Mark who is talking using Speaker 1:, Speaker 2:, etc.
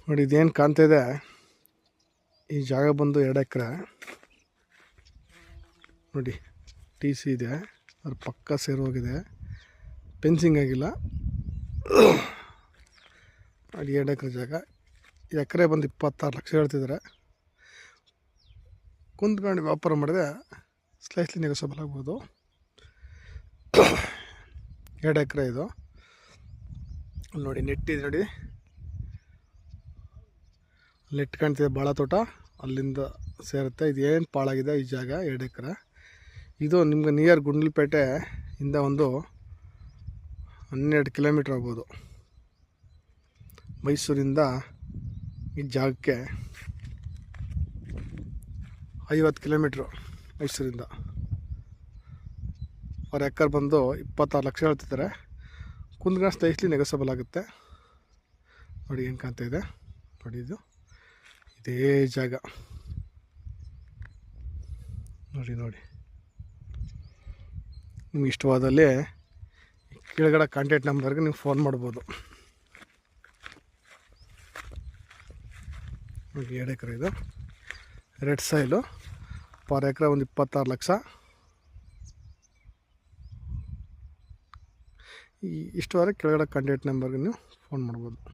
Speaker 1: ನೋಡಿ ಇದೇನು ಕಾಣ್ತಿದೆ, ಈ ಜಾಗ ಬಂದು 2 ಎಕರೆ ನೋಡಿ. ಟಿ ಸಿ ಇದೆ, ಅದ್ರ ಪಕ್ಕ ಸೇರೋಗಿದೆ, ಫೆನ್ಸಿಂಗ್ ಆಗಿಲ್ಲ. ನೋಡಿ 2 ಎಕರೆ ಜಾಗ. ಎಕರೆ ಬಂದು 26 ಲಕ್ಷ ಹೇಳ್ತಿದ್ದಾರೆ. ಕುಂತ್ಕೊಂಡು ವ್ಯಾಪಾರ ಮಾಡಿದ್ರೆ ಸ್ಲೈಸ್ಲಿ ನೆಗೋಸಿಯಬಲ್ ಆಗ್ಬೋದು. 2 ಎಕರೆ ಇದು. ನೋಡಿ ನೆಟ್ ಇದೆ, ನೋಡಿ ನೆಟ್ ಕಾಣ್ತಿದೆ, ಭಾಳ ತೋಟ ಅಲ್ಲಿಂದ ಸೇರುತ್ತೆ. ಇದು ಏನು ಪಾಳಾಗಿದೆ ಈ ಜಾಗ 2 ಎಕರೆ. ಇದು ನಿಮ್ಗೆ ನಿಯರ್ ಗುಂಡ್ಲುಪೇಟೆ ಇಂದ ಒಂದು 12 ಕಿಲೋಮೀಟ್ರ್ ಆಗ್ಬೋದು. ಮೈಸೂರಿಂದ ಈ ಜಾಗಕ್ಕೆ 50 ಕಿಲೋಮೀಟ್ರು ಮೈಸೂರಿಂದ. ಅವ್ರ ಎಕರೆ ಬಂದು 26 ಲಕ್ಷ ಹೇಳ್ತಿದ್ದಾರೆ. ಕುಂದ್ಕೊಂಡು ಸ್ಲೈಸ್ಲಿ ನೆಗೋಸಿಯಬಲ್ ಆಗುತ್ತೆ. ನೋಡಿ ಏನು ಕಾಣ್ತಾ ಇದೆ, ನೋಡಿ ಇದು ಇದೇ ಜಾಗ. ನೋಡಿ ನೋಡಿ ನಿಮ್ಗೆ ಇಷ್ಟವಾದಲ್ಲಿ ಕೆಳಗಡೆ ಕಾಂಟ್ಯಾಕ್ಟ್ ನಂಬರ್ಗೆ ನೀವು ಫೋನ್ ಮಾಡ್ಬೋದು. ನೋಡಿ 2 ಎಕರೆ ಇದು, ರೆಡ್ ಸಾಯಿಲು, ಪರ್ ಎಕರೆ ಒಂದು 26 ಲಕ್ಷ. ಇಷ್ಟವಾದರೆ ಕೆಳಗಡೆ ಕಾಂಟ್ಯಾಕ್ಟ್ ನಂಬರ್ಗೆ ನೀವು ಫೋನ್ ಮಾಡ್ಬೋದು.